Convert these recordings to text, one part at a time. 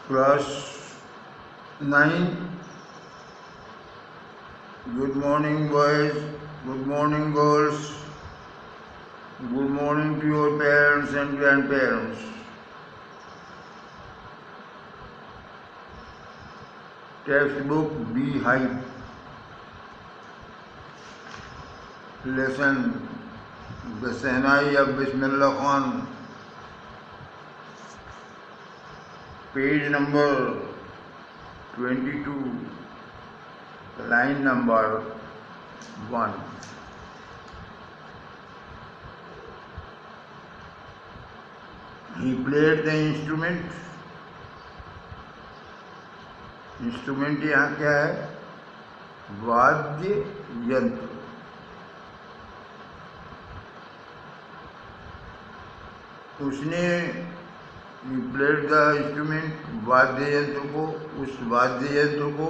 Class 9. Good morning, boys. Good morning, girls. Good morning to your parents and grandparents. Textbook Beehive. Lesson The Sehnai of Bismillah Khan. Page number 22, line number 1. He played the instrument. Instrument यहाँ क्या है? वाद्य यंत्र. उसने played the instrument, वाद्य यंत्र को, उस वाद्य यंत्र को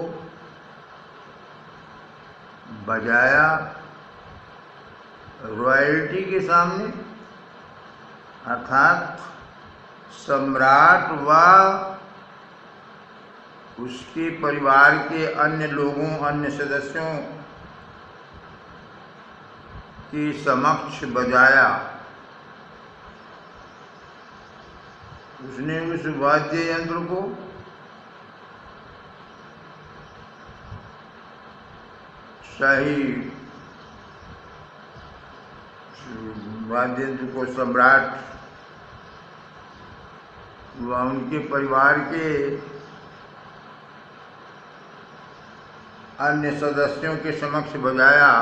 बजाया रॉयल्टी के सामने, अर्थात सम्राट व उसके परिवार के अन्य लोगों, अन्य सदस्यों के समक्ष बजाया. उसने उस वाद्य यंत्र को शाही वाद्य यंत्र को सम्राट व उनके परिवार के अन्य सदस्यों के समक्ष बजाया.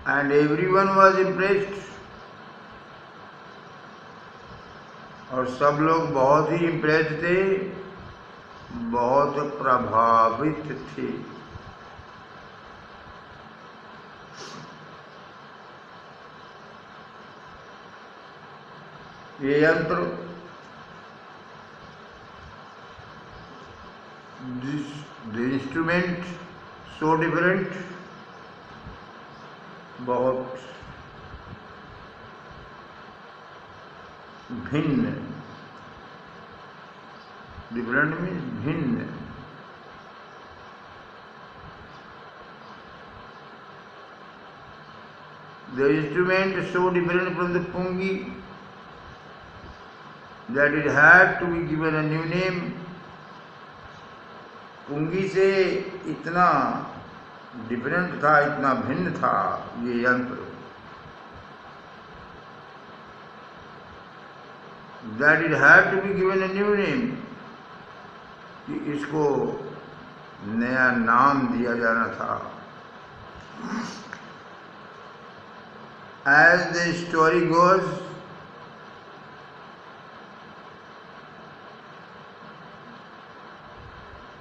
And everyone was impressed. और सब लोग बहुत ही इम्प्रेस्ड थे, बहुत प्रभावित थे. ये यंत्र the instrument so different, बहुत भिन्न. डिफरेंट मीन्स भिन्न. The instrument so different from the pungi that it had to be given a new name. पुंगी से इतना डिफरेंट था, इतना भिन्न था ये यंत्र, that it had to be given a new name, कि इसको नया नाम दिया जाना था. As the story goes,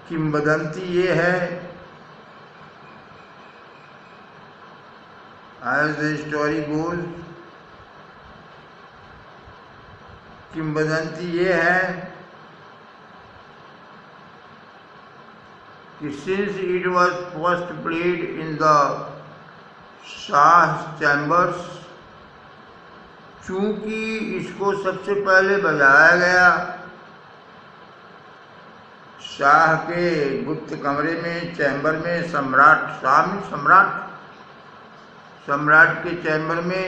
किंवदंती ये है, as the story goes, किंवदंती ये है कि since it was first played in the Shah chambers, चूंकि इसको सबसे पहले बजाया गया शाह के गुप्त कमरे में, चैम्बर में, सम्राट, शाह में सम्राट के चैम्बर में,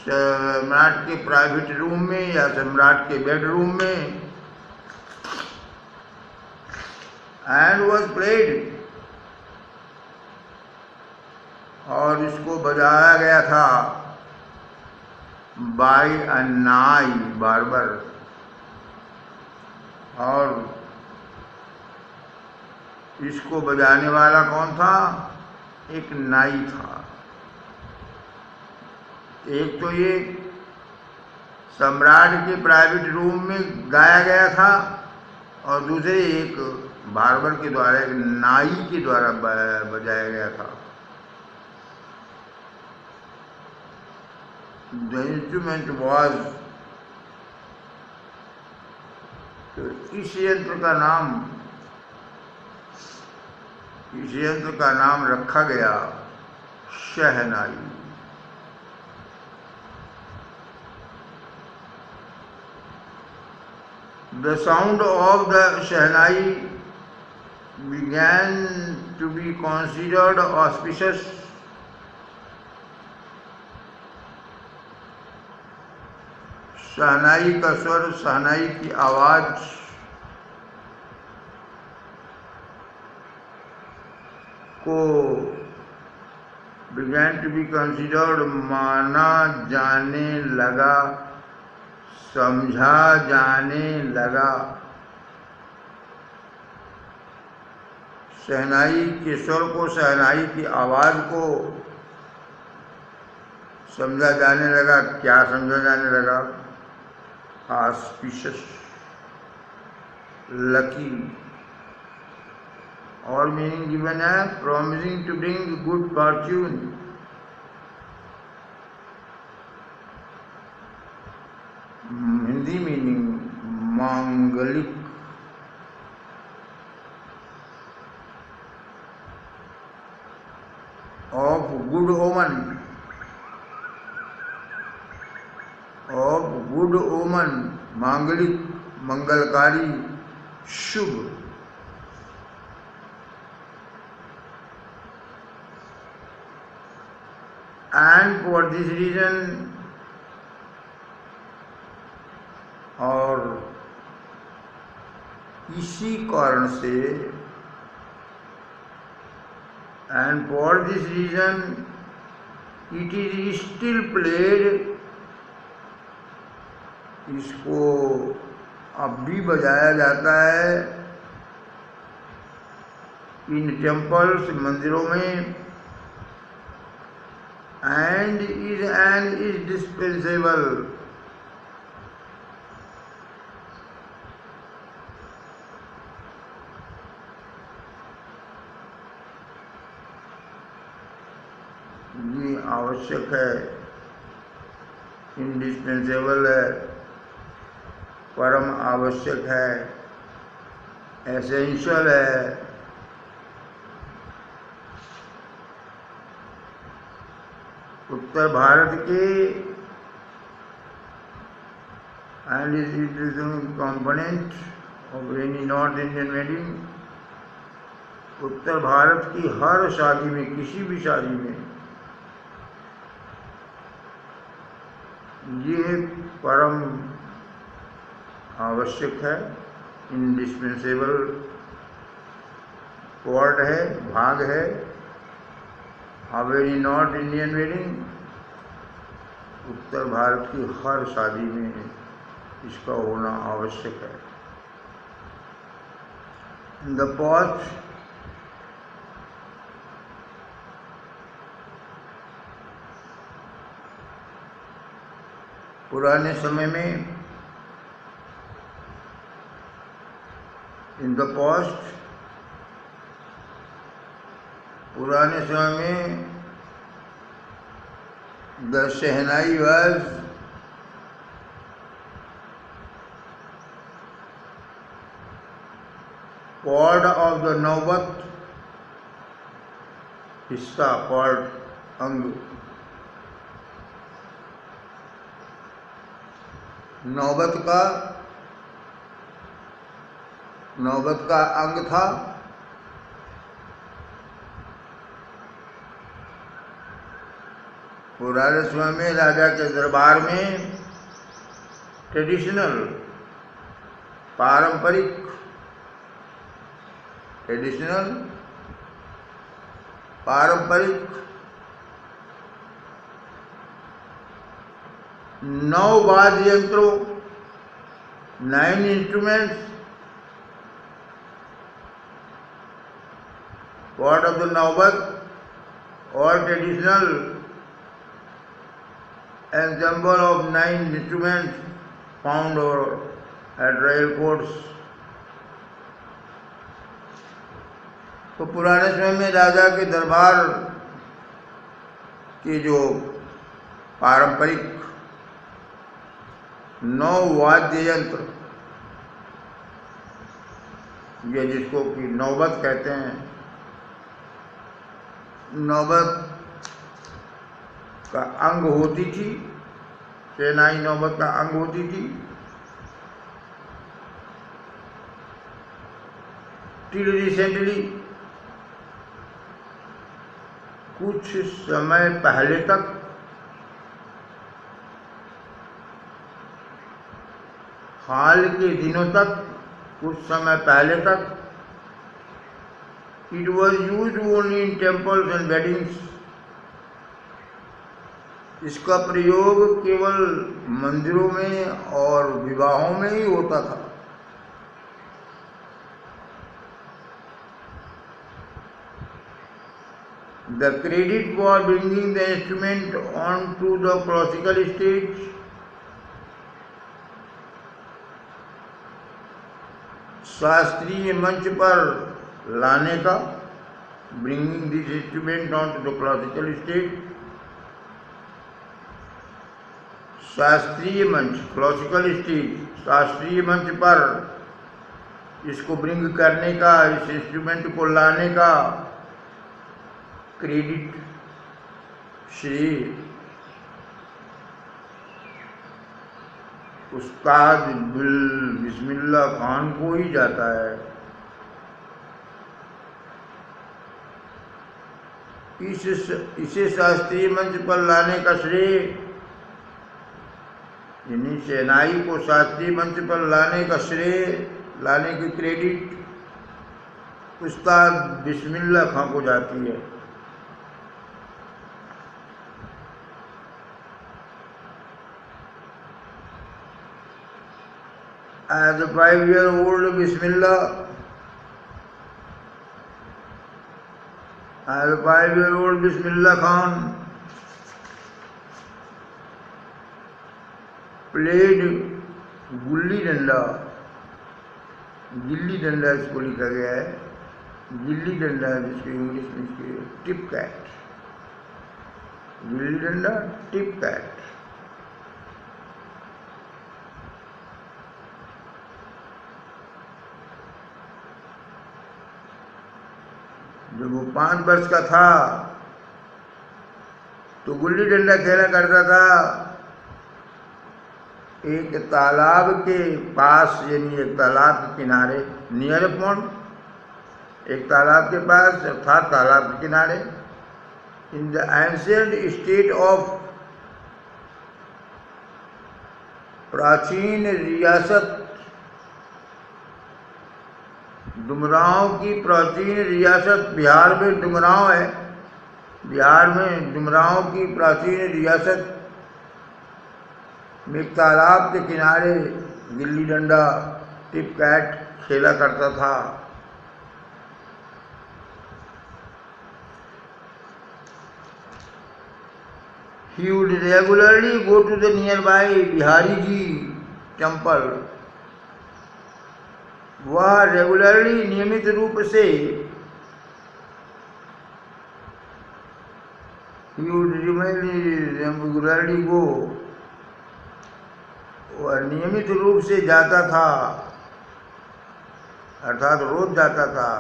सम्राट के प्राइवेट रूम में या सम्राट के बेडरूम में, एंड वॉज प्लेड, और इसको बजाया गया था बाय अ नाई, बार्बर. और इसको बजाने वाला कौन था? एक नाई था. एक तो ये सम्राट के प्राइवेट रूम में गाया गया था, और दूसरे एक बार्बर के द्वारा, एक नाई के द्वारा बजाया गया था. द इंस्ट्रूमेंट वाज, तो इस यंत्र का नाम रखा गया शहनाई. The sound of the Shehnai began to be considered auspicious. शहनाई का स्वर, शहनाई की आवाज को began to be considered माना जाने लगा, समझा जाने लगा। शहनाई के स्वर को, शहनाई की आवाज को समझा जाने लगा। क्या समझा जाने लगा? ऑस्पिशियस, लकी, और मीनिंग गिवन है promising to bring good fortune. Hindi meaning मांगलिक। Of good omen, of good omen, मांगलिक, मंगलकारी, शुभ। एंड फॉर दिस रीजन, और इसी कारण से, and for this reason it is still played, इसको अब भी बजाया जाता है इन टेम्पल्स, मंदिरों में। एंड इज एन इंडिस्पेंसेबल, ये आवश्यक है, इंडिस्पेंसेबल है, परम आवश्यक है, एसेंशियल है। उत्तर भारत के and is component of any North Indian wedding, उत्तर भारत की हर शादी में, किसी भी शादी में ये परम आवश्यक है, इंडिस्पेंसेबल पार्ट है, भाग है। Of any North Indian wedding, उत्तर भारत की हर शादी में इसका होना आवश्यक है। इन द पास्ट, पुराने समय में, इन द पास्ट, पुराने समय में, the shehnai was part of the नौबत, हिस्सा, पार्ट, अंग। नौबत का अंग था। पुराने समय में राजा के दरबार में ट्रेडिशनल, पारंपरिक, ट्रेडिशनल, पारंपरिक 9 वाद्य यंत्रों, 9 instruments, part of the Naubat, or traditional ensemble of 9 instruments found at royal courts। तो पुराने समय में राजा के दरबार के जो पारंपरिक 9 वाद्य यंत्र, ये जिसको कि नौबत कहते हैं, नौबत का अंग होती थी, शहनाई नौबत का अंग होती थी। टिल रिसेंटली, कुछ समय पहले तक, हाल के दिनों तक, कुछ समय पहले तक, it was use only in temples and weddings, इसका प्रयोग केवल मंदिरों में और विवाहों में ही होता था। The credit for bringing the instrument onto the classical stage शास्त्रीय मंच पर लाने का, bringing this instrument on to the classical stage, शास्त्रीय मंच, क्लासिकल स्टेज, शास्त्रीय मंच पर इसको ब्रिंग करने का, इस इंस्ट्रूमेंट को लाने का क्रेडिट, श्रेय उस्ताद बिस्मिल्लाह खान को ही जाता है। इसे शास्त्रीय मंच पर लाने का श्रेय, यानी शहनाई को शास्त्रीय मंच पर लाने का श्रेय, लाने की क्रेडिट उस्ताद बिस्मिल्लाह खान को जाती है। As a 5-year-old Bismillah, as a 5-year-old Bismillah Khan played gulli danda, gilli danda इसको लिखा गया है, गिल्ली डंडा जिसको इंग्लिश में इसके tip cat, gilli danda tip cat. जब वो 5 वर्ष का था तो गुल्ली डंडा खेला करता था एक तालाब के पास, यानी एक तालाब के किनारे, नियर पॉन्ड, एक तालाब के पास अर्थात तालाब के किनारे, in the ancient state of, प्राचीन रियासत, डुमरांव की प्राचीन रियासत, बिहार में डुमरांव है, बिहार में डुमरांव की प्राचीन रियासत में तालाब के किनारे गिल्ली डंडा टिप कैट खेला करता था। He would regularly go to the nearby Bihari ji temple, वह रेगुलरली, नियमित रूप से, he would regularly go, वह नियमित रूप से जाता था, अर्थात रोज जाता था,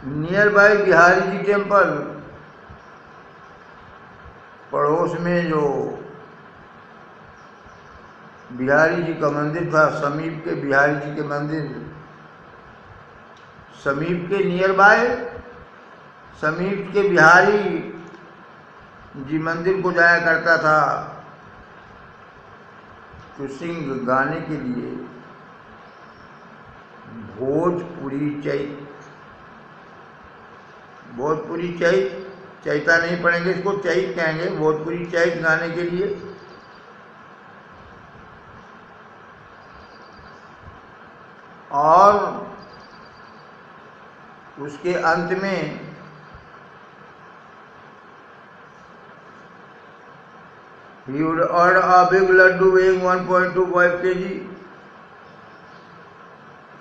nearby Bihari ji temple, पड़ोस में जो बिहारी जी का मंदिर था, समीप के बिहारी जी के मंदिर, समीप के नियर बाय, समीप के बिहारी जी मंदिर को जाया करता था तो सिंह गाने के लिए भोजपुरी चैत, भोजपुरी चैत, चैता नहीं पढ़ेंगे, इसको चैत कहेंगे, भोजपुरी चैत गाने के लिए और उसके अंत में he would order a big laddu weighing 1.25 kg,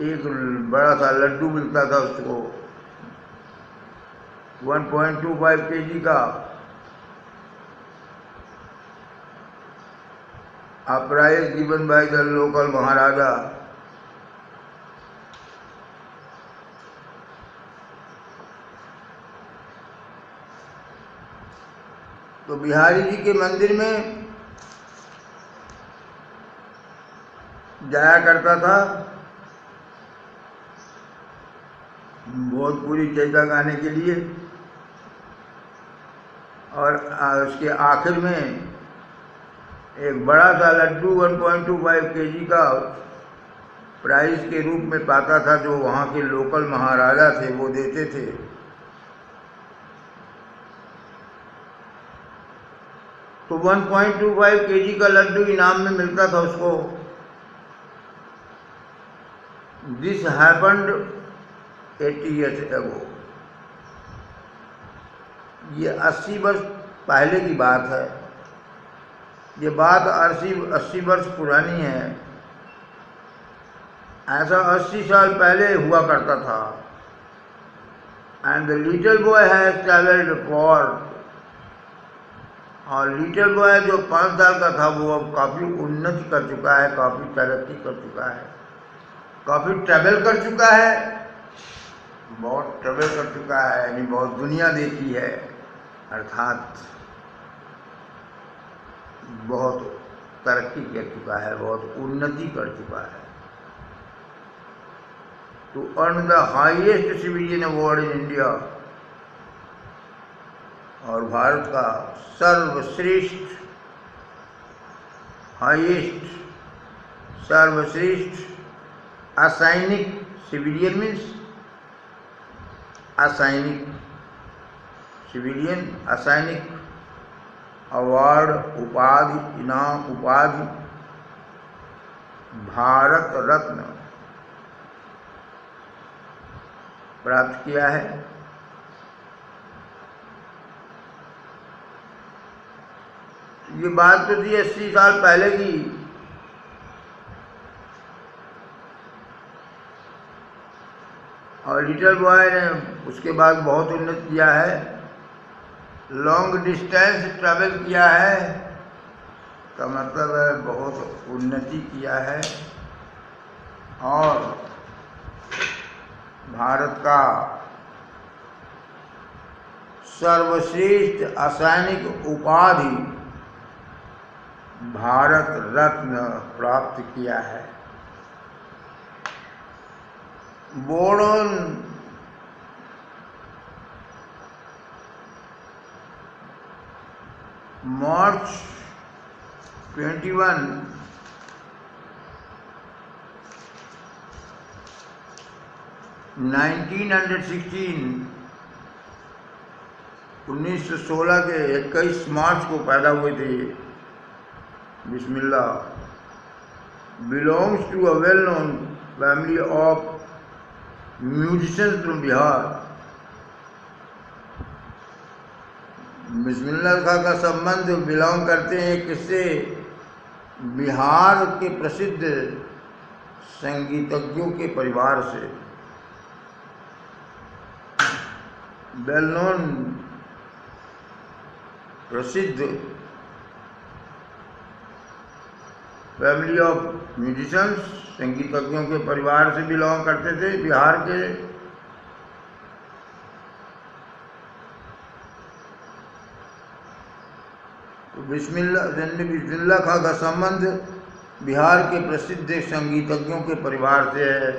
एक बड़ा सा लड्डू मिलता था उसको 1.25 kg का, a prize given by the local महाराजा। तो बिहारी जी के मंदिर में जाया करता था भोजपुरी चैता गाने के लिए। और उसके आखिर में एक बड़ा सा लड्डू 1.25 kg का प्राइज के रूप में पाता था, जो वहाँ के लोकल महाराजा थे वो देते थे। तो 1.25 kg का लड्डू इनाम में मिलता था उसको। This happened 80 years ago। ये 80 वर्ष पहले की बात है। ये बात 80 वर्ष पुरानी है। ऐसा 80 साल पहले हुआ करता था। And the little boy has travelled for, और लिटिल बॉय जो 5 साल का था वो अब काफ़ी उन्नति कर चुका है, काफ़ी तरक्की कर चुका है, काफ़ी ट्रैवल कर चुका है, बहुत ट्रैवल कर चुका है, यानी बहुत दुनिया देखी है, अर्थात बहुत तरक्की कर चुका है, बहुत उन्नति कर चुका है। To earn the highest civilian award in India, और भारत का सर्वश्रेष्ठ, हाईएस्ट, सर्वश्रेष्ठ असैनिक, सिविलियन मीन्स असैनिक, सिविलियन असैनिक अवार्ड, उपाधि, इनाम, उपाधि भारत रत्न प्राप्त किया है। ये बात तो थी 80 साल पहले की। और लिटिल बॉय ने उसके बाद बहुत उन्नति किया है, लॉन्ग डिस्टेंस ट्रैवल किया है, का मतलब है बहुत उन्नति किया है, और भारत का सर्वश्रेष्ठ असैनिक उपाधि भारत रत्न प्राप्त किया है। बोर्न ऑन March 21, 1916 के 21 मार्च को पैदा हुए थे। Bismillah. Belongs to a well known family of musicians from Bihar. Bismillah Khan का संबंध बिलोंग करते हैं किससे? बिहार के प्रसिद्ध संगीतज्ञों के परिवार से। वेल नोन, प्रसिद्ध फैमिली ऑफ म्यूजिशियंस, संगीतज्ञों के परिवार से बिलोंग करते थे बिहार के। तो बिस्मिल्लाह खां का संबंध बिहार के प्रसिद्ध संगीतज्ञों के परिवार से है।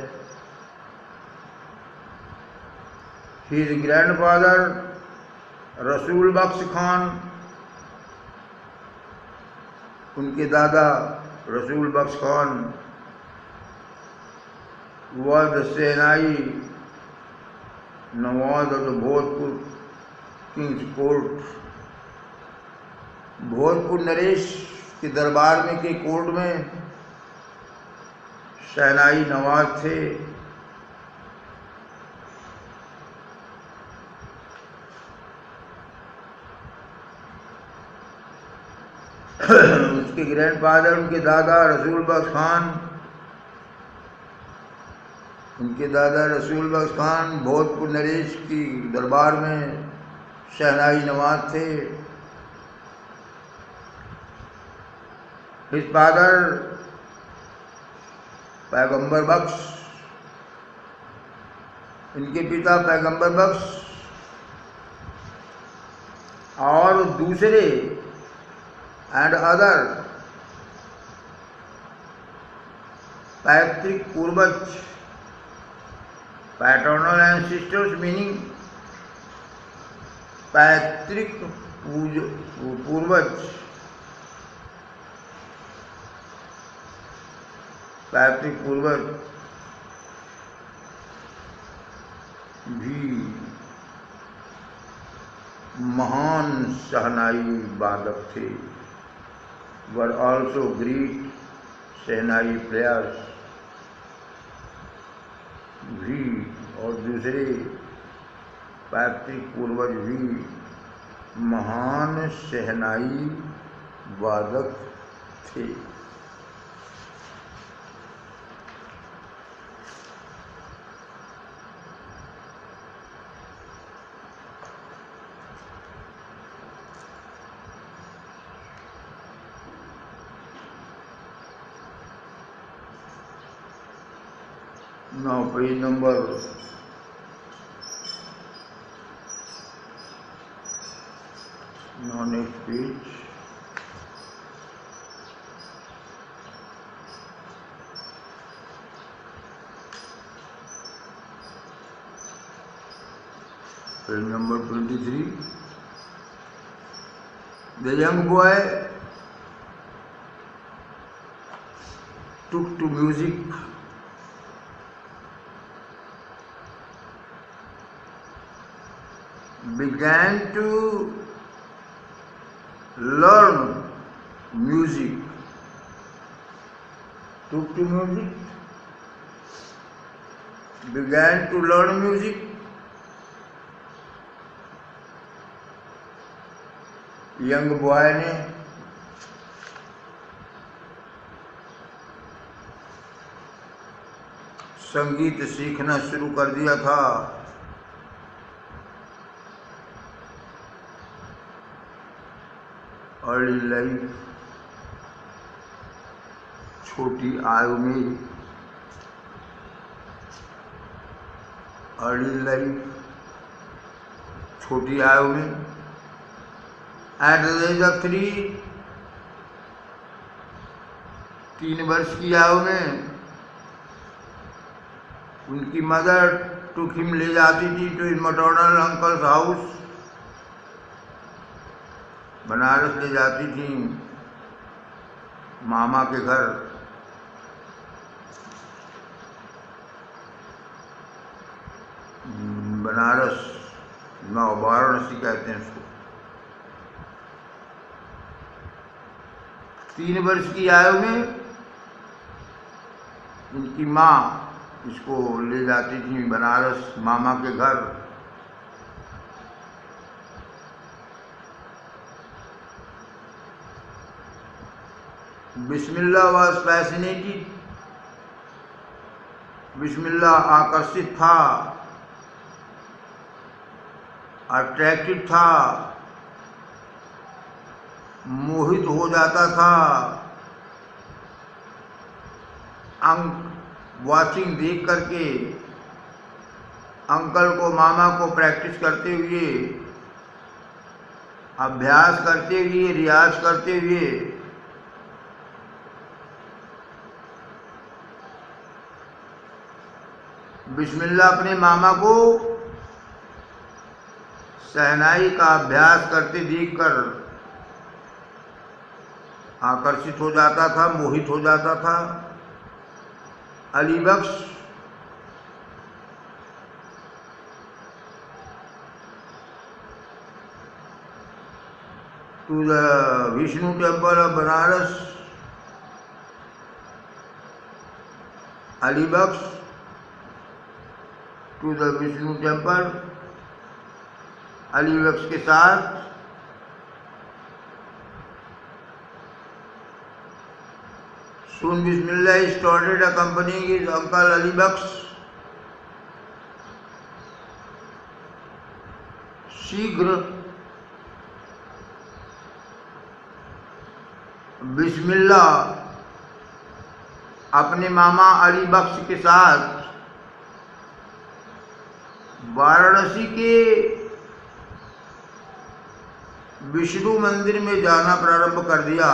हिज ग्रैंडफादर रसूल बख्श खान, उनके दादा Rasool Bakhsh Khan was the shehnai nawaz of the Bhojpur king's court. Bhojpur नरेश के दरबार में के कोर्ट में सेनाई नवाज थे। उसके ग्रैंडफादर, उनके दादा रसूल बख्श खान, उनके दादा रसूल बख्श खान भोजपुर नरेश की दरबार में शहनाई नवाज थे। हिज फादर पैगंबर बख्श, इनके पिता पैगंबर बख्श, और दूसरे एंड अदर पैतृक पूर्वज पैटर्नल एंसेस्टर्स मीनिंग पैतृक पूर्वज, पैतृक पूर्वज भी महान शहनाई वादक थे, were also great shehnai players भी, और दूसरे पैतृक पूर्वज भी महान शहनाई वादक थे। Now page number next page. Page number 23. The young boy took to music began to learn music, took to music, began to learn music, young boy ने संगीत सीखना शुरू कर दिया था। अर्ली लाइफ, छोटी आयु में, अर्ली लाइफ, छोटी आयु में, एट द एज ऑफ 3 वर्ष की आयु में उनकी मदर टुक हिम ले जाती थी to his maternal uncle's house, Banaras ले जाती थी मामा के घर। बनारस वाराणसी कहते हैं उसको। 3 वर्ष की आयु में उनकी माँ इसको ले जाती थी बनारस मामा के घर। बिस्मिल्लाह वाज फैसिनेटेड, बिस्मिल्लाह आकर्षित था, अट्रैक्टेड था, मोहित हो जाता था। वाचिंग देख करके अंकल को मामा को प्रैक्टिस करते हुए, अभ्यास करते हुए, रियाज करते हुए बिस्मिल्लाह अपने मामा को शहनाई का अभ्यास करते देखकर आकर्षित हो जाता था, मोहित हो जाता था। Ali Bakhsh to the Vishnu temple of Banaras, Ali Bakhsh to the Vishnu temple, Ali Bakhsh के साथ Soon Bismillah started accompanying his uncle Ali Baksh. शीघ्र बिस्मिल्लाह अपने मामा अली बख्श के साथ वाराणसी के विष्णु मंदिर में जाना प्रारंभ कर दिया।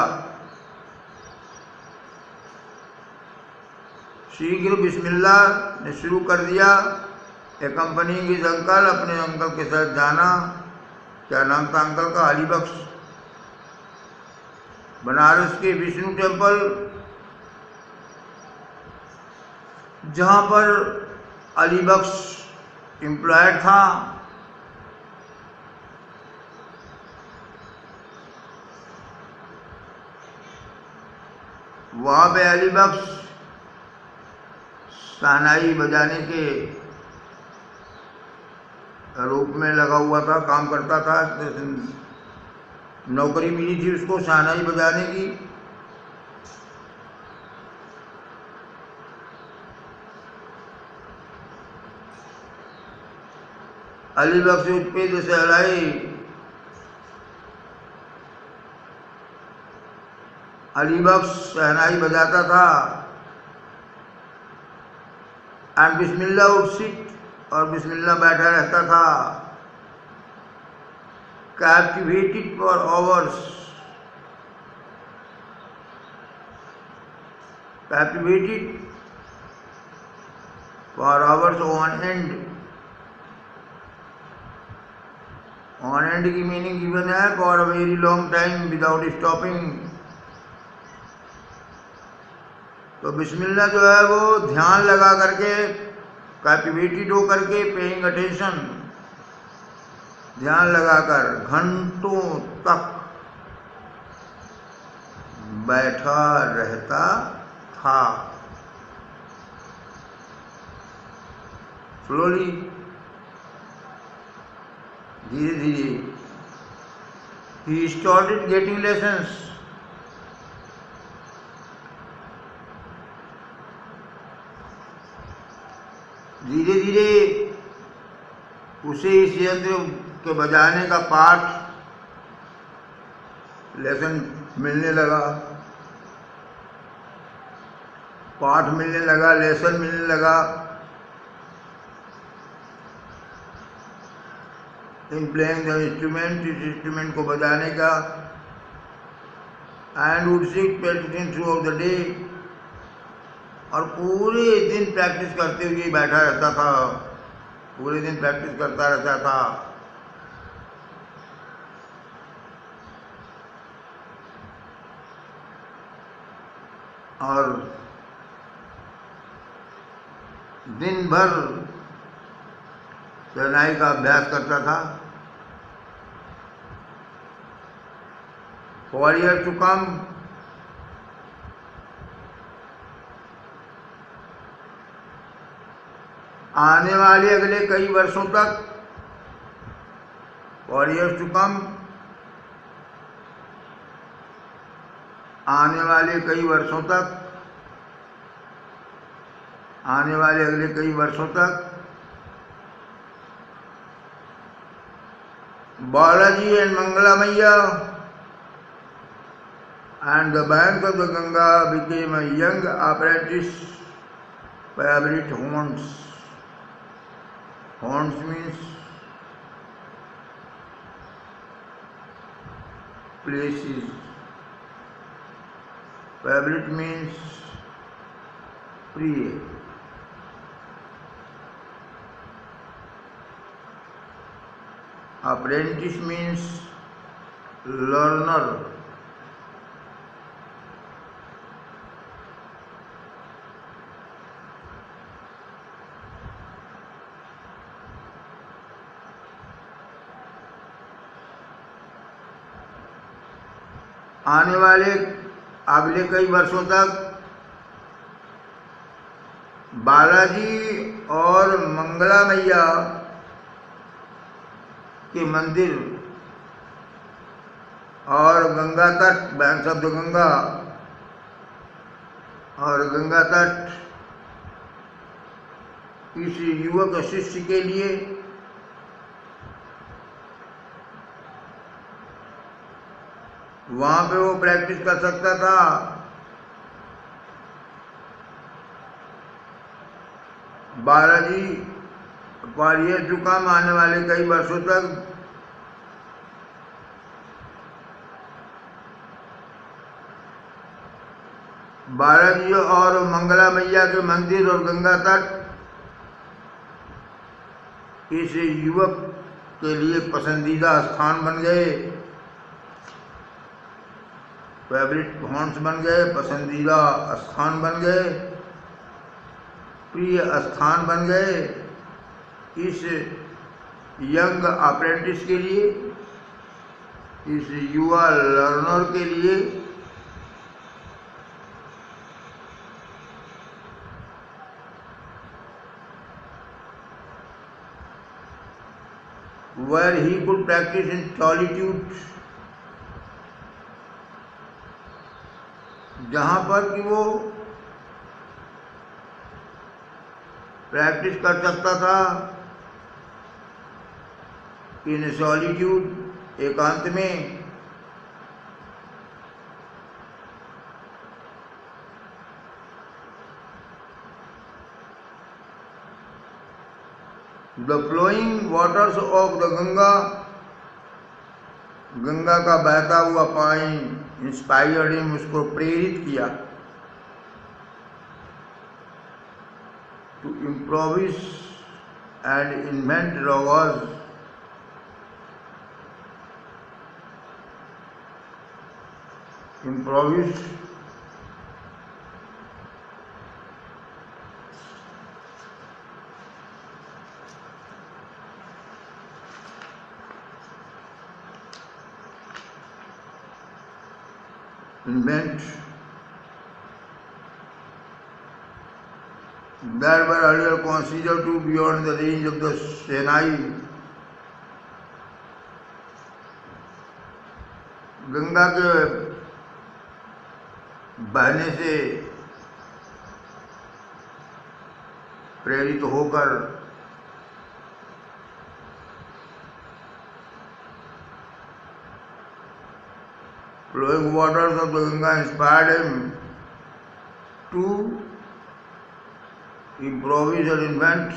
शीघ्र बिस्मिल्लाह ने शुरू कर दिया एक्कम्पनिंग हिज अंकल, अपने अंकल के साथ जाना। क्या नाम था अंकल का? अली बख्श। बनारस के विष्णु टेम्पल, जहां पर अली बख्श एम्प्लॉयड था, वहां पे अली बख्श शहनाई बजाने के रूप में लगा हुआ था, काम करता था। नौकरी मिली थी उसको शहनाई बजाने की। अली बख्श पे जैसे अली बख्श शहनाई बजाता था। एंड बिस्मिल्लाह वुड सिट, और बिस्मिल्लाह बैठा रहता था। Captivated for hours, captivated for hours on and. On and की मीनिंग गिवन है for a very long time without stopping. तो बिस्मिल्लाह जो है वो ध्यान लगा करके, कैप्टिवेटेड हो करके, पेइंग अटेंशन, ध्यान लगाकर घंटों तक बैठा रहता था। स्लोली, धीरे धीरे, he started getting lessons। धीरे धीरे उसे इस यंत्र के बजाने का पाठ, लेसन मिलने लगा, पाठ मिलने लगा, लेसन मिलने लगा। इन प्लेइंग द इंस्ट्रूमेंट, इस इंस्ट्रूमेंट को बजाने का। And would sit practising throughout the day, और पूरे दिन प्रैक्टिस करते हुए बैठा रहता था, पूरे दिन प्रैक्टिस करता रहता था। और दिन भर शहनाई का अभ्यास करता था। फॉर ईयर टू कम, आने वाले अगले कई वर्षों तक, फॉर ईयर्स टू कम, आने वाले कई वर्षों तक, आने वाले अगले कई वर्षों तक, बालाजी एंड मंगला मैया and the bank of the Ganga became a young apprentice favorite haunts. Haunts means places. Favorite means प्रिय। Apprentice means learner। आने वाले अगले कई वर्षों तक बालाजी और मंगला मैया के मंदिर और गंगा तट, बैंक्स ऑफ द गंगा, और गंगा तट इस युवक शिष्य के लिए वहां पे वो प्रैक्टिस कर सकता था। Balaji for years to come, आने वाले कई वर्षों तक बालाजी और मंगला मैया के मंदिर और गंगा तट इस युवक के लिए पसंदीदा स्थान बन गए, फेवरेट हॉन्ट्स बन गए, पसंदीदा स्थान बन गए, प्रिय स्थान बन गए इस यंग अप्रेंटिस के लिए, इस युवा लर्नर के लिए। Where he could practice in solitude, जहाँ पर कि वो प्रैक्टिस कर सकता था इन सॉलिट्यूड, एकांत में। The flowing waters of the Ganga, Ganga का बहता हुआ पानी इंस्पायर्ड हिम, उसको प्रेरित किया to improvise and invent rovers, improvise invent that were earlier considered to be beyond the range of the Sinai. Ganga के बहने से प्रेरित होकर flowing waters of the Ganga inspired him to improvise or invent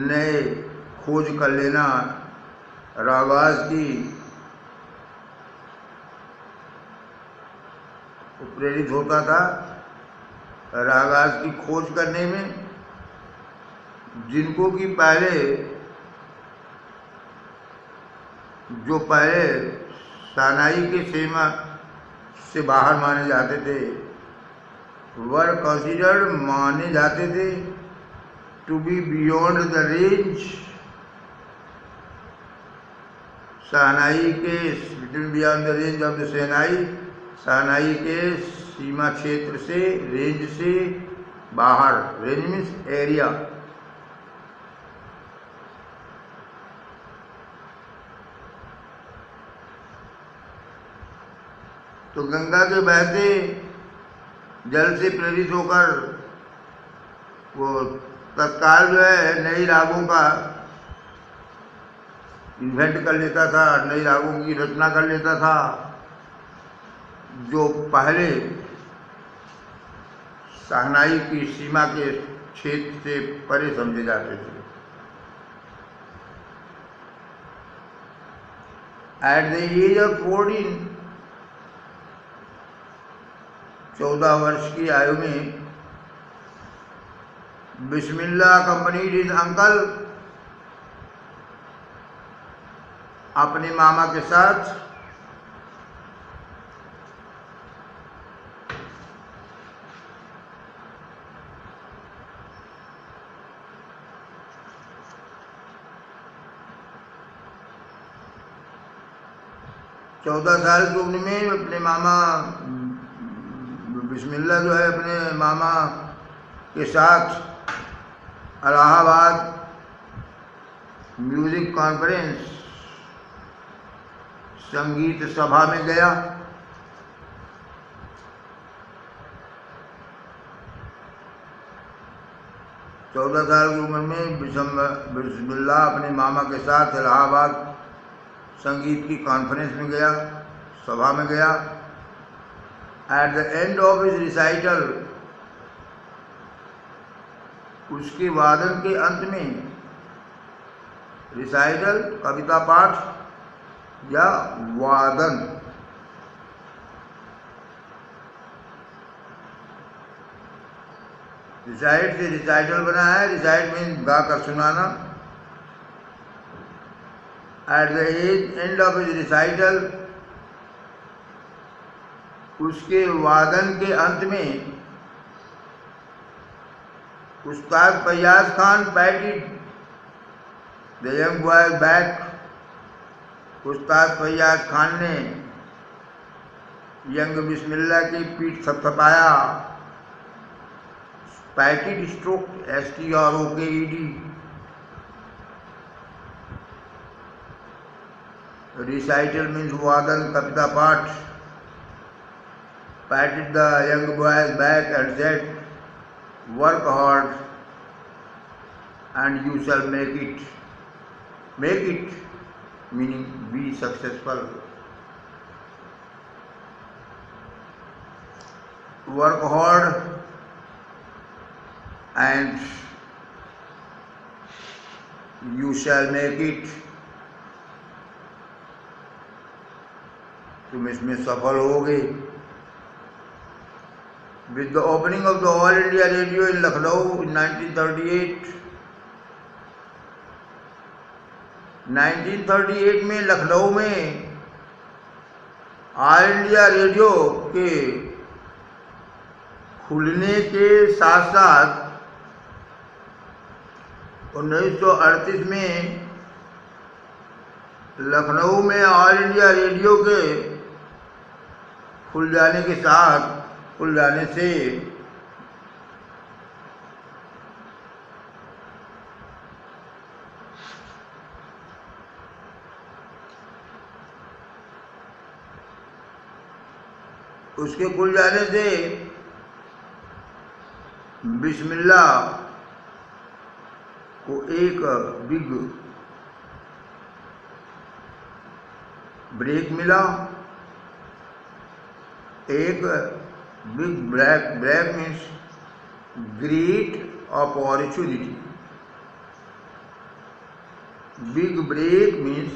नए खोज कर लेना। रागाज की प्रेरित होता था रागाज की खोज करने में, जिनको कि पहले सानाई के सीमा से बाहर माने जाते थे, वर कंसिडर्ड माने जाते थे to be beyond the range, shehnai के beyond the range of the shehnai, shehnai के सीमा क्षेत्र से, रेंज से बाहर, रेंज मीन्स एरिया। तो गंगा के बहते जल से प्रेरित होकर वो तत्काल जो है नई रागों का इन्वेंट कर लेता था, नई रागों की रचना कर लेता था, जो पहले सहनाई की सीमा के क्षेत्र से परे समझे जाते थे। एट द एज ऑफ 14, 14 वर्ष की आयु में, बिस्मिल्लाह अकम्पनीड हिज अंकल, अपने मामा के साथ चौदह साल की उम्र में अपने मामा बिस्मिल्लाह जो है अपने मामा के साथ इलाहाबाद म्यूजिक कॉन्फ्रेंस, संगीत सभा में गया। चौदह साल की उम्र में बिस्मिल्लाह अपने मामा के साथ इलाहाबाद संगीत की कॉन्फ्रेंस में गया, सभा में गया। Eight the end of his recital, उसके वादन के अंत में, रिसाइटल कविता पाठ या वादन, रिसाइट से रिसाइटल बना है। रिसाइट मीन्स गाकर सुनाना। At the end of his recital, उसके वादन के अंत में, Ustad Faiyaz Khan patted the young boy back. Ustad Faiyaz Khan ने यंग बिस्मिल्लाह की पीठ थपथपाया। Patted stroke, STROKED। Recital means वादन, कविता पाठ। Patted the young boy's back and said, work hard and you shall make it. Make it meaning be successful. Work hard and you shall make it. तुम इसमें सफल होगे। With the opening of the All India Radio in Lucknow in 1938, 1938 में लखनऊ में all India radio के खुलने के साथ साथ 1938 में लखनऊ में ऑल इंडिया रेडियो के खुल जाने से उसके खुल जाने से बिस्मिल्लाह को एक बिग ब्रेक मिला। एक big break means great opportunity. Big break means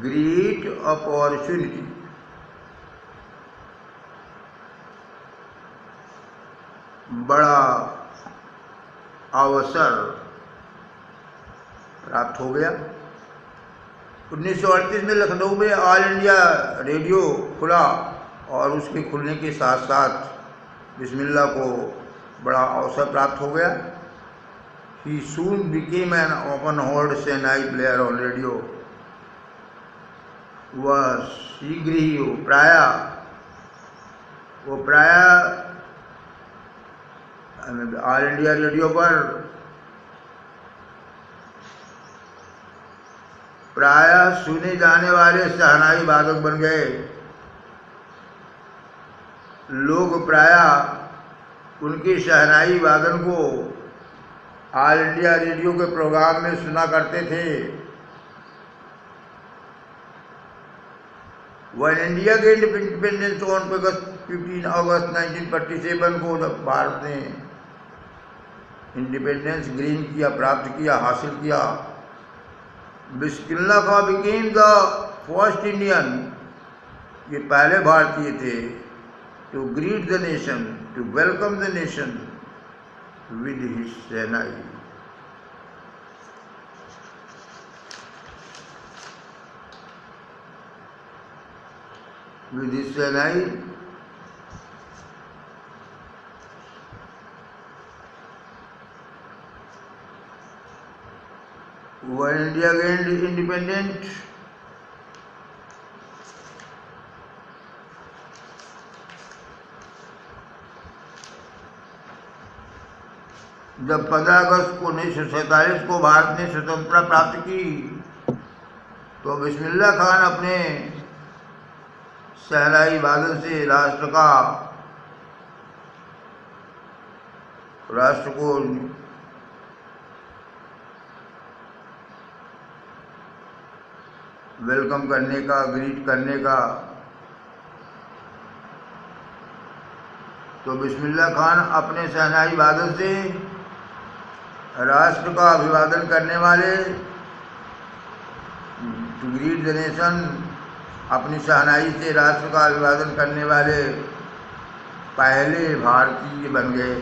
great opportunity. बड़ा अवसर प्राप्त हो गया। 1938 में लखनऊ में ऑल इंडिया रेडियो खुला और उसके खुलने के साथ साथ बिस्मिल्लाह को बड़ा अवसर प्राप्त हो गया। He soon became an open hold Shehnai player on radio। वह शीघ्र ही वो प्राय ऑल इंडिया रेडियो पर प्रायः सुने जाने वाले शहनाई वादक बन गए। लोग प्रायः उनके शहनाई वादन को ऑल इंडिया रेडियो के प्रोग्राम में सुना करते थे। वन इंडिया के इंडिपेंडेंस ऑन 15 अगस्त 1947 को जब भारत ने इंडिपेंडेंस प्राप्त किया, हासिल किया, Bismillah Khan became the first Indian, ये पहले भारतीय थे, to greet the nation, to welcome the nation with his shehnai. With his shehnai when India gained independent. जब 15 अगस्त 1947 को भारत ने स्वतंत्रता प्राप्त की तो बिस्मिल्लाह खान अपने शहनाई वादन से राष्ट्र को वेलकम करने का, ग्रीट करने का, तो बिस्मिल्लाह खान अपने शहनाई वादन से राष्ट्र का अभिवादन करने वाले, टू ग्रीट द नेशन, अपनी शहनाई से राष्ट्र का अभिवादन करने वाले पहले भारतीय बन गए।